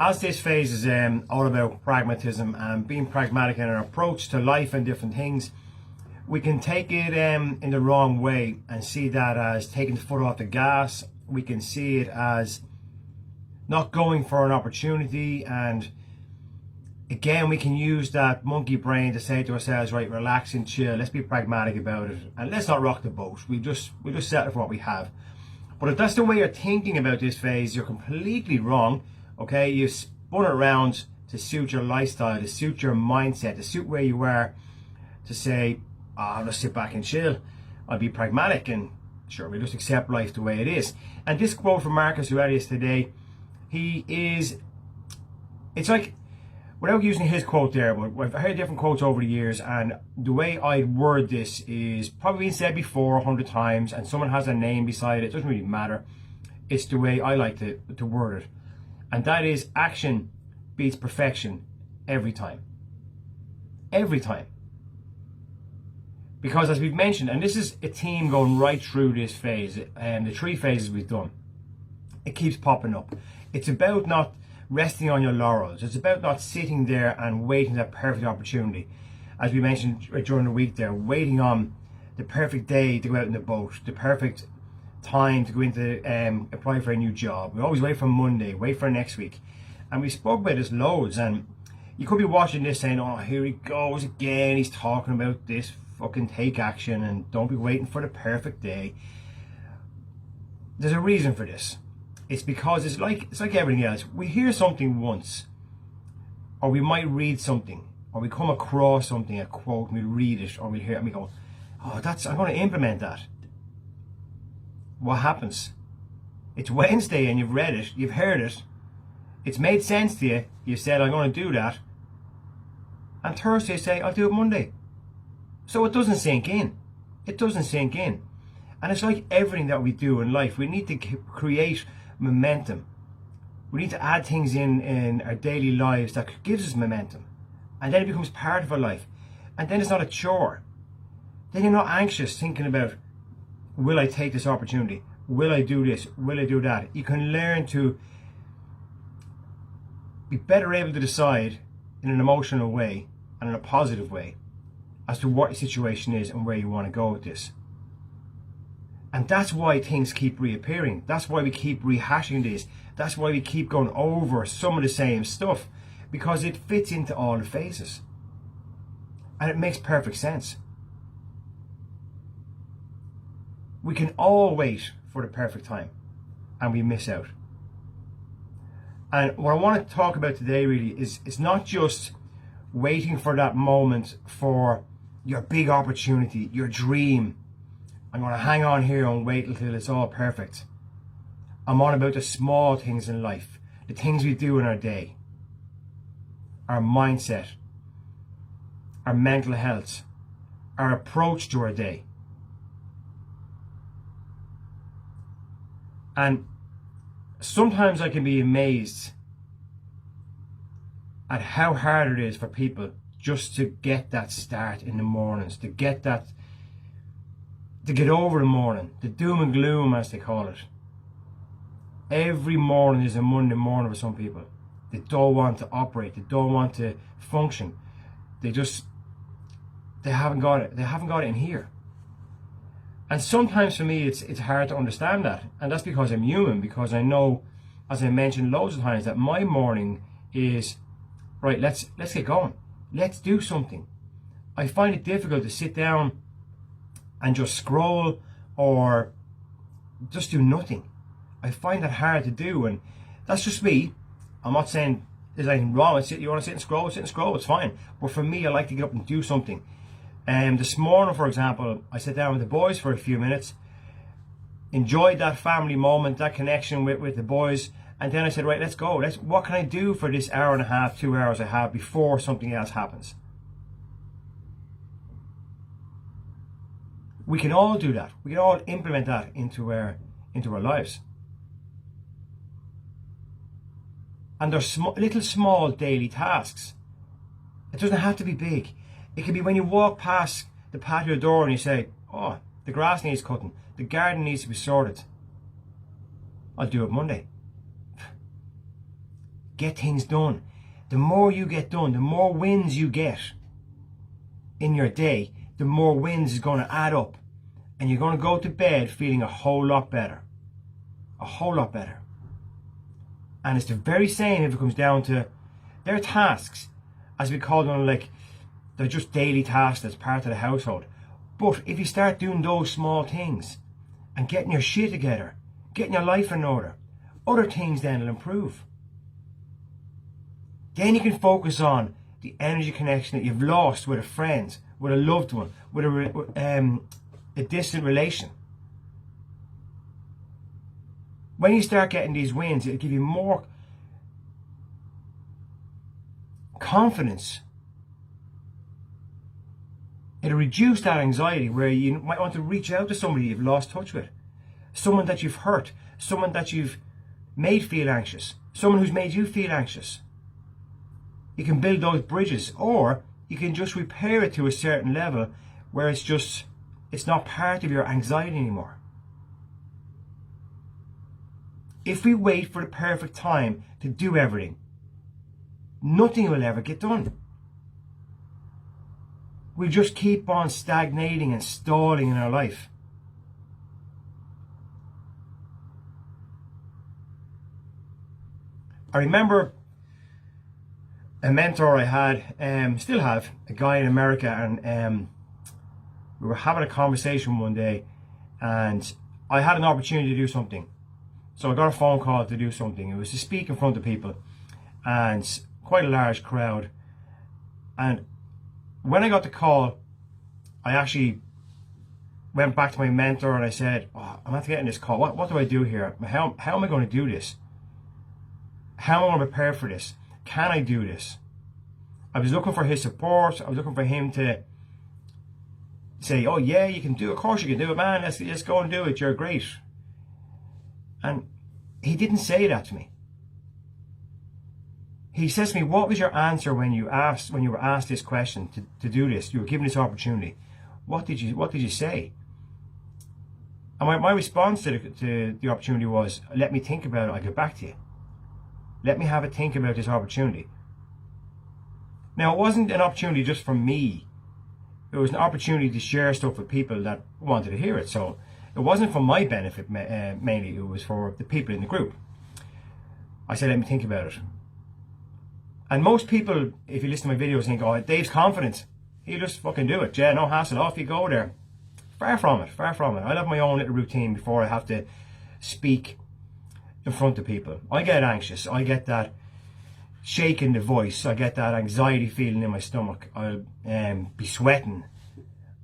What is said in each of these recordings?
As this phase is all about pragmatism and being pragmatic in our approach to life and different things, we can take it in the wrong way and see that as taking the foot off the gas. We can see it as not going for an opportunity, and again we can use that monkey brain to say to ourselves, right, relax and chill, let's be pragmatic about it and let's not rock the boat. We just settle for what we have. But if that's the way you're thinking about this phase, you're completely wrong. Okay, you've spun it around to suit your lifestyle, to suit your mindset, to suit where you are, to say, I'll just sit back and chill, I'll be pragmatic and sure, we'll just accept life the way it is. And this quote from Marcus Aurelius today, it's like, without using his quote there, but I've heard different quotes over the years, and the way I word this is probably been said before 100 times, and someone has a name beside it, doesn't really matter. It's the way I like to word it. And that is, action beats perfection every time. Every time. Because as we've mentioned, and this is a theme going right through this phase, and the 3 phases we've done, it keeps popping up. It's about not resting on your laurels. It's about not sitting there and waiting that perfect opportunity. As we mentioned during the week there, waiting on the perfect day to go out in the boat, the perfect time to go into apply for a new job. We always wait for Monday, wait for next week. And we spoke about this loads, and you could be watching this saying, oh, here he goes again, he's talking about this, fucking take action and don't be waiting for the perfect day. There's a reason for this. It's because it's like everything else. We hear something once, or we might read something, or we come across something, a quote, and we read it, or we hear it and we go, oh, I'm going to implement that. What happens? It's Wednesday and you've read it, you've heard it, it's made sense to you, you said, I'm going to do that, and Thursday say, I'll do it Monday. So it doesn't sink in. It doesn't sink in. And it's like everything that we do in life. We need to create momentum. We need to add things in our daily lives that gives us momentum. And then it becomes part of our life. And then it's not a chore. Then you're not anxious thinking about, will I take this opportunity? Will I do this? Will I do that? You can learn to be better able to decide in an emotional way and in a positive way as to what your situation is and where you want to go with this. And that's why things keep reappearing. That's why we keep rehashing this. That's why we keep going over some of the same stuff, because it fits into all the phases. And it makes perfect sense. We can all wait for the perfect time, and we miss out. And what I want to talk about today really is, it's not just waiting for that moment for your big opportunity, your dream. I'm going to hang on here and wait until it's all perfect. I'm on about the small things in life, the things we do in our day, our mindset, our mental health, our approach to our day. And sometimes I can be amazed at how hard it is for people just to get that start in the mornings, to get over the morning, the doom and gloom as they call it. Every morning is a Monday morning for some people. They don't want to operate, they don't want to function. They haven't got it. They haven't got it in here. And sometimes for me it's hard to understand that. And that's because I'm human, because I know, as I mentioned loads of times, that my morning is, right, let's get going. Let's do something. I find it difficult to sit down and just scroll or just do nothing. I find that hard to do, and that's just me. I'm not saying there's anything wrong with it. You want to sit and scroll, it's fine. But for me, I like to get up and do something. This morning, for example, I sat down with the boys for a few minutes, enjoyed that family moment, that connection with the boys, and then I said, right, let's go. What can I do for this hour and a half, 2 hours I have before something else happens? We can all do that. We can all implement that into our lives. And there's little small daily tasks. It doesn't have to be big. It can be when you walk past the patio door and you say, oh, the grass needs cutting, the garden needs to be sorted. I'll do it Monday. get things done. The more you get done, the more wins you get in your day, the more wins is going to add up. And you're going to go to bed feeling a whole lot better. A whole lot better. And it's the very same if it comes down to their tasks, as we call them, like they're just daily tasks that's part of the household. But if you start doing those small things and getting your shit together, getting your life in order, other things then will improve. Then you can focus on the energy connection that you've lost with a friend, with a loved one, with a distant relation. When you start getting these wins, it'll give you more confidence. It'll reduce that anxiety where you might want to reach out to somebody you've lost touch with, someone that you've hurt, someone that you've made feel anxious, someone who's made you feel anxious. You can build those bridges, or you can just repair it to a certain level where it's not part of your anxiety anymore. If we wait for the perfect time to do everything, nothing will ever get done. We just keep on stagnating and stalling in our life. I remember a mentor I had, still have, a guy in America, and we were having a conversation one day, and I had an opportunity to do something. So I got a phone call to do something. It was to speak in front of people, and quite a large crowd. And when I got the call, I actually went back to my mentor and I said, oh, I'm not getting this call. What do I do here? How am I going to do this? How am I going to prepare for this? Can I do this? I was looking for his support. I was looking for him to say, oh yeah, you can do it. Of course you can do it, man. Let's go and do it. You're great. And he didn't say that to me. He says to me, what was your answer when you were asked this question to do this? You were given this opportunity. What did you say? And my response to the opportunity was, let me think about it. I'll get back to you. Let me have a think about this opportunity. Now, it wasn't an opportunity just for me. It was an opportunity to share stuff with people that wanted to hear it. So it wasn't for my benefit mainly. It was for the people in the group. I said, let me think about it. And most people, if you listen to my videos, think, oh, Dave's confident. He'll just fucking do it. Yeah, no hassle. Off you go there. Far from it. Far from it. I have my own little routine before I have to speak in front of people. I get anxious. I get that shake in the voice. I get that anxiety feeling in my stomach. I'll be sweating.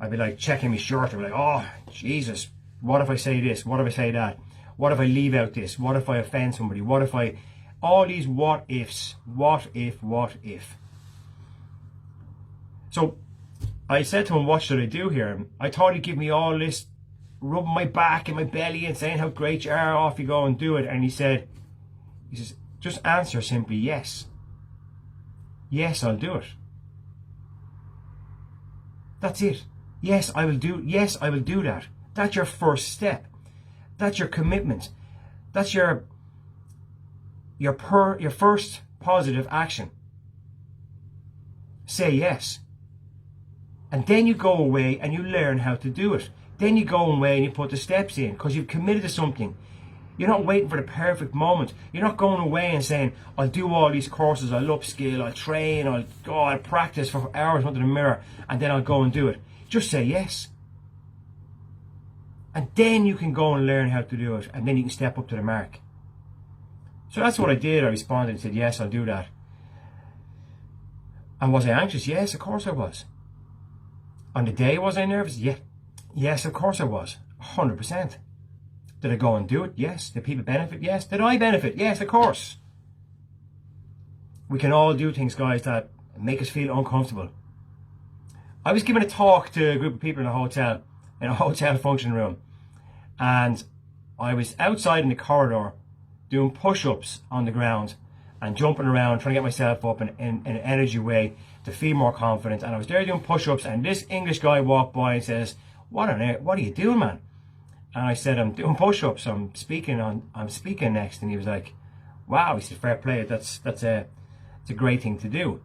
I'll be like checking my shirt. I'll be like, oh, Jesus. What if I say this? What if I say that? What if I leave out this? What if I offend somebody? What if I... All these what ifs. What if, what if. So I said to him, what should I do here? I thought he'd give me all this, rubbing my back and my belly and saying how great you are, off you go and do it. And he says, just answer simply yes. Yes, I'll do it. That's it. Yes, I will do that. That's your first step. That's your commitment. That's your first positive action. Say yes. And then you go away and you learn how to do it. Then you go away and you put the steps in because you've committed to something. You're not waiting for the perfect moment. You're not going away and saying, I'll do all these courses, I'll upskill, I'll train, I'll practice for hours in front of the mirror, and then I'll go and do it. Just say yes. And then you can go and learn how to do it, and then you can step up to the mark. So that's what I did. I responded and said, yes, I'll do that. And was I anxious? Yes, of course I was. On the day, was I nervous? Yeah. Yes, of course I was. 100%. Did I go and do it? Yes. Did people benefit? Yes. Did I benefit? Yes, of course. We can all do things, guys, that make us feel uncomfortable. I was giving a talk to a group of people in a hotel function room. And I was outside in the corridor doing push-ups on the ground and jumping around, trying to get myself up in an energy way to feel more confident. And I was there doing push-ups, and this English guy walked by and says, what are you doing, man? And I said, I'm doing push-ups, I'm speaking next. And he was like, wow, he said, fair play, it's a great thing to do.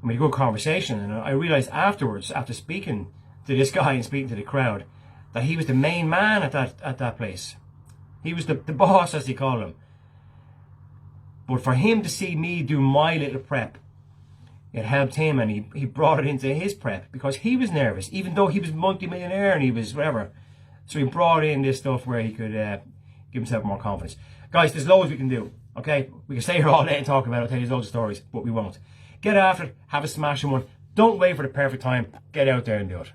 And we had a good conversation, and I realised afterwards, after speaking to this guy and speaking to the crowd, that he was the main man at that place. He was the boss, as they call him. But for him to see me do my little prep, it helped him, and he brought it into his prep because he was nervous, even though he was multi-millionaire and he was whatever. So he brought in this stuff where he could give himself more confidence. Guys, there's loads we can do, okay? We can stay here all day and talk about it. I'll tell you loads of stories, but we won't. Get after it, have a smashing one. Don't wait for the perfect time. Get out there and do it.